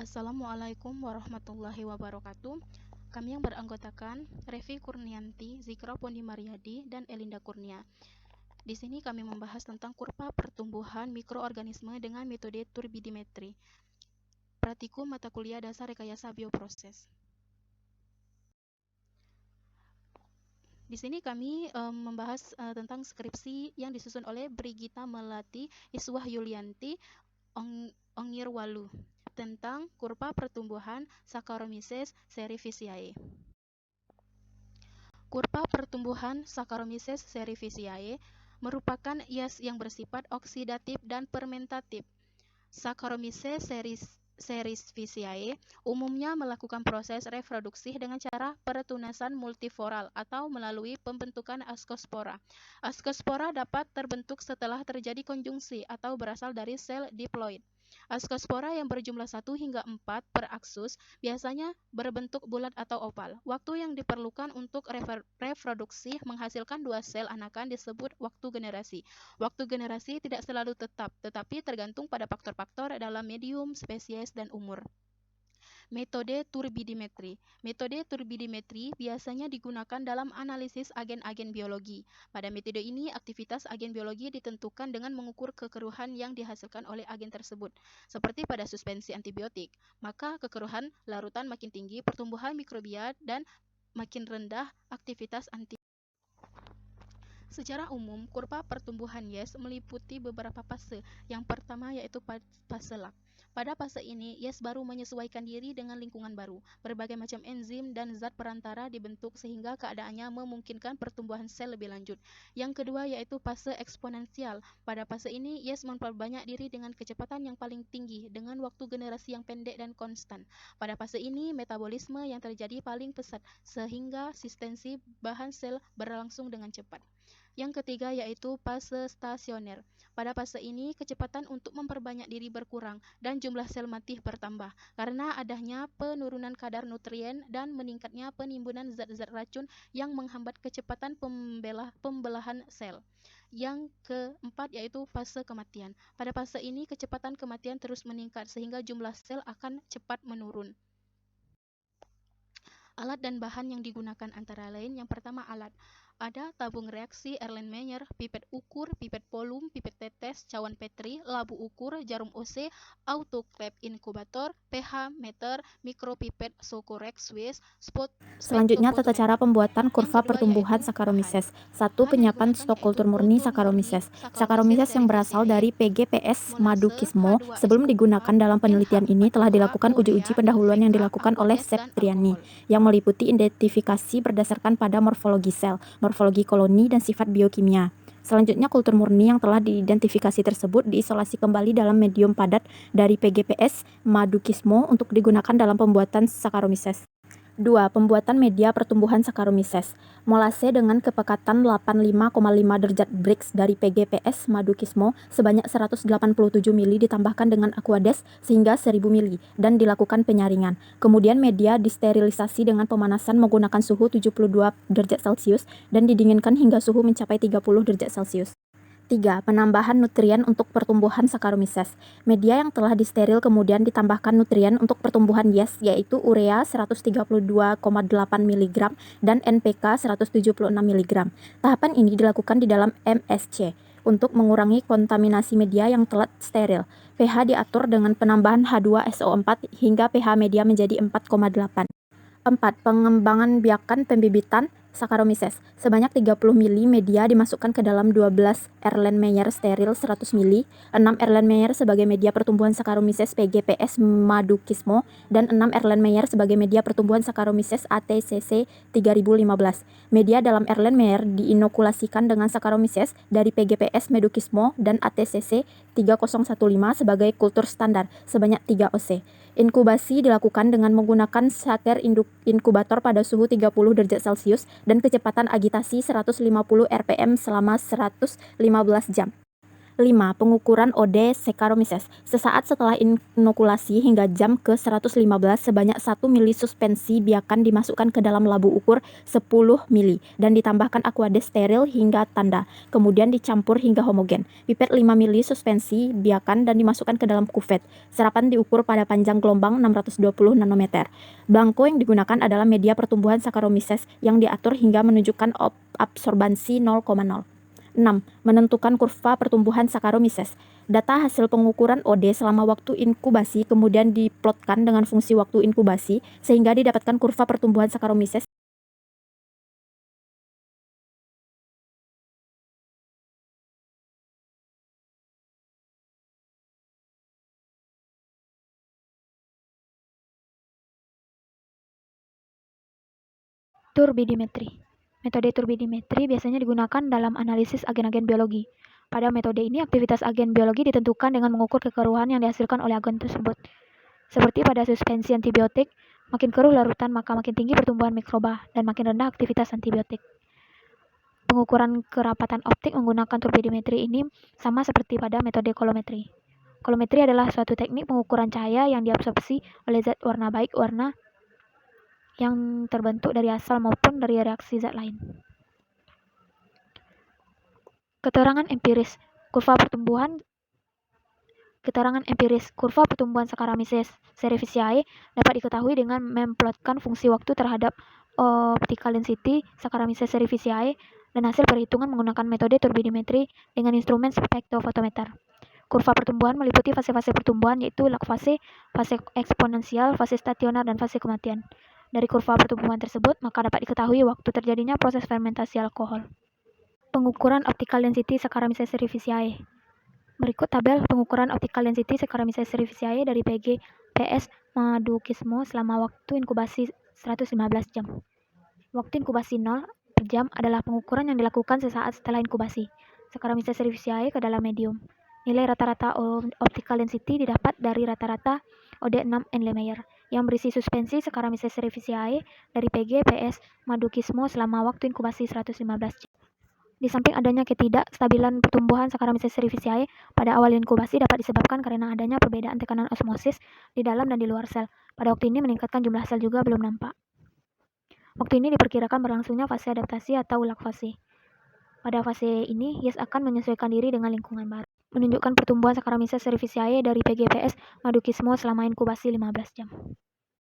Assalamualaikum warahmatullahi wabarakatuh. Kami yang beranggotakan Revi Kurnianti, Zikra Pondi Mariadi, dan Elinda Kurnia. Di sini kami membahas tentang kurva pertumbuhan mikroorganisme dengan metode turbidimetri. Praktikum mata kuliah dasar rekayasa bioproses. Di sini kami membahas tentang skripsi yang disusun oleh Brigita Melati Iswah Yulianti Ongirwalu tentang kurva pertumbuhan Saccharomyces cerevisiae. Kurva pertumbuhan Saccharomyces cerevisiae merupakan IAS yang bersifat oksidatif dan fermentatif. Saccharomyces cerevisiae umumnya melakukan proses reproduksi dengan cara peretunasan multiforal atau melalui pembentukan askospora. Askospora dapat terbentuk setelah terjadi konjungsi atau berasal dari sel diploid. Askospora yang berjumlah 1 hingga 4 per aksus biasanya berbentuk bulat atau oval. Waktu yang diperlukan untuk reproduksi menghasilkan 2 sel anakan disebut waktu generasi. Waktu generasi tidak selalu tetap, tetapi tergantung pada faktor-faktor dalam medium, spesies, dan umur. Metode turbidimetri. Metode turbidimetri biasanya digunakan dalam analisis agen-agen biologi. Pada metode ini, aktivitas agen biologi ditentukan dengan mengukur kekeruhan yang dihasilkan oleh agen tersebut. Seperti pada suspensi antibiotik, maka kekeruhan larutan makin tinggi pertumbuhan mikrobia dan makin rendah aktivitas antibiotik. Secara umum, kurva pertumbuhan yeast meliputi beberapa fase. Yang pertama yaitu fase lak. Pada fase ini, yeast baru menyesuaikan diri dengan lingkungan baru. Berbagai macam enzim dan zat perantara dibentuk sehingga keadaannya memungkinkan pertumbuhan sel lebih lanjut. Yang kedua yaitu fase eksponensial. Pada fase ini, yeast memperbanyak diri dengan kecepatan yang paling tinggi dengan waktu generasi yang pendek dan konstan. Pada fase ini, metabolisme yang terjadi paling pesat sehingga sistensi bahan sel berlangsung dengan cepat. Yang ketiga yaitu fase stasioner. Pada fase ini, kecepatan untuk memperbanyak diri berkurang dan jumlah sel mati bertambah karena adanya penurunan kadar nutrien dan meningkatnya penimbunan zat-zat racun yang menghambat kecepatan pembelahan sel. Yang keempat yaitu fase kematian. Pada fase ini, kecepatan kematian terus meningkat sehingga jumlah sel akan cepat menurun. Alat dan bahan yang digunakan antara lain, yang pertama alat. Ada tabung reaksi Erlenmeyer, pipet ukur, pipet volum, pipet tetes, cawan Petri, labu ukur, jarum OC, autoclave inkubator, pH meter, mikropipet Socorex Swiss, Selanjutnya, tata cara pembuatan kurva pertumbuhan Saccharomyces. 1. Penyiapan stok kultur murni Saccharomyces. Saccharomyces yang berasal dari PGPS Madukismo sebelum digunakan dalam penelitian ini telah dilakukan uji-uji pendahuluan yang dilakukan oleh Septriani, yang meliputi identifikasi berdasarkan pada morfologi sel, morfologi koloni, dan sifat biokimia. Selanjutnya, kultur murni yang telah diidentifikasi tersebut diisolasi kembali dalam medium padat dari PGPS Madukismo untuk digunakan dalam pembuatan Saccharomyces. 2. Pembuatan media pertumbuhan Saccharomyces. Molase dengan kepekatan 85,5 derajat Brix dari PGPS Madukismo sebanyak 187 mili ditambahkan dengan Aquades sehingga 1000 mili dan dilakukan penyaringan. Kemudian media disterilisasi dengan pemanasan menggunakan suhu 72 derajat Celcius dan didinginkan hingga suhu mencapai 30 derajat Celcius. 3. Penambahan nutrien untuk pertumbuhan Saccharomyces. Media yang telah disteril kemudian ditambahkan nutrien untuk pertumbuhan yeast yaitu urea 132,8 mg dan NPK 176 mg. Tahapan ini dilakukan di dalam MSC untuk mengurangi kontaminasi media yang telah steril. pH diatur dengan penambahan H2SO4 hingga pH media menjadi 4,8. 4. Pengembangan biakan pembibitan Saccharomyces. Sebanyak 30 mili media dimasukkan ke dalam 12 Erlenmeyer steril 100 mili, 6 Erlenmeyer sebagai media pertumbuhan Saccharomyces PGPS Madukismo, dan 6 Erlenmeyer sebagai media pertumbuhan Saccharomyces ATCC 3015. Media dalam Erlenmeyer diinokulasikan dengan Saccharomyces dari PGPS Madukismo dan ATCC 3015 sebagai kultur standar sebanyak 3 OC. Inkubasi dilakukan dengan menggunakan shaker inkubator pada suhu 30 derajat Celcius dan kecepatan agitasi 150 rpm selama 115 jam. 5. Pengukuran OD Saccharomyces. Sesaat setelah inokulasi hingga jam ke-115 sebanyak 1 mili suspensi biakan dimasukkan ke dalam labu ukur 10 mili dan ditambahkan aqueous steril hingga tanda. Kemudian dicampur hingga homogen. Pipet 5 mili suspensi biakan dan dimasukkan ke dalam kuvet. Serapan diukur pada panjang gelombang 620 nanometer. Blanko yang digunakan adalah media pertumbuhan Saccharomyces yang diatur hingga menunjukkan absorbansi 0,0. 6. Menentukan kurva pertumbuhan Saccharomyces. Data hasil pengukuran OD selama waktu inkubasi kemudian diplotkan dengan fungsi waktu inkubasi sehingga didapatkan kurva pertumbuhan Saccharomyces. Turbidimetri. Metode turbidimetri biasanya digunakan dalam analisis agen-agen biologi. Pada metode ini, aktivitas agen biologi ditentukan dengan mengukur kekeruhan yang dihasilkan oleh agen tersebut. Seperti pada suspensi antibiotik, makin keruh larutan maka makin tinggi pertumbuhan mikroba dan makin rendah aktivitas antibiotik. Pengukuran kerapatan optik menggunakan turbidimetri ini sama seperti pada metode kolometri. Kolometri adalah suatu teknik pengukuran cahaya yang diabsorpsi oleh zat warna baik warna yang terbentuk dari asal maupun dari reaksi zat lain. Keterangan empiris kurva pertumbuhan Saccharomyces cerevisiae dapat diketahui dengan memplotkan fungsi waktu terhadap optical density Saccharomyces cerevisiae dan hasil perhitungan menggunakan metode turbidimetri dengan instrumen spektrofotometer. Kurva pertumbuhan meliputi fase-fase pertumbuhan yaitu lag fase, fase eksponensial, fase stasioner, dan fase kematian. Dari kurva pertumbuhan tersebut, maka dapat diketahui waktu terjadinya proses fermentasi alkohol. Pengukuran optical density Saccharomyces cerevisiae. Berikut tabel pengukuran optical density Saccharomyces cerevisiae dari PGPS Madukismo selama waktu inkubasi 115 jam. Waktu inkubasi 0 per jam adalah pengukuran yang dilakukan sesaat setelah inkubasi Saccharomyces cerevisiae ke dalam medium. Nilai rata-rata optical density didapat dari rata-rata OD6 Erlenmeyer yang berisi suspensi Saccharomyces cerevisiae dari PGPS Madukismo selama waktu inkubasi 115 jam. Di samping adanya ketidakstabilan pertumbuhan Saccharomyces cerevisiae pada awal inkubasi dapat disebabkan karena adanya perbedaan tekanan osmosis di dalam dan di luar sel. Pada waktu ini meningkatkan jumlah sel juga belum nampak. Waktu ini diperkirakan berlangsungnya fase adaptasi atau lag fase. Pada fase ini, yeast akan menyesuaikan diri dengan lingkungan baru. Menunjukkan pertumbuhan Saccharomyces cerevisiae dari PGPS Madukismo selama inkubasi 15 jam.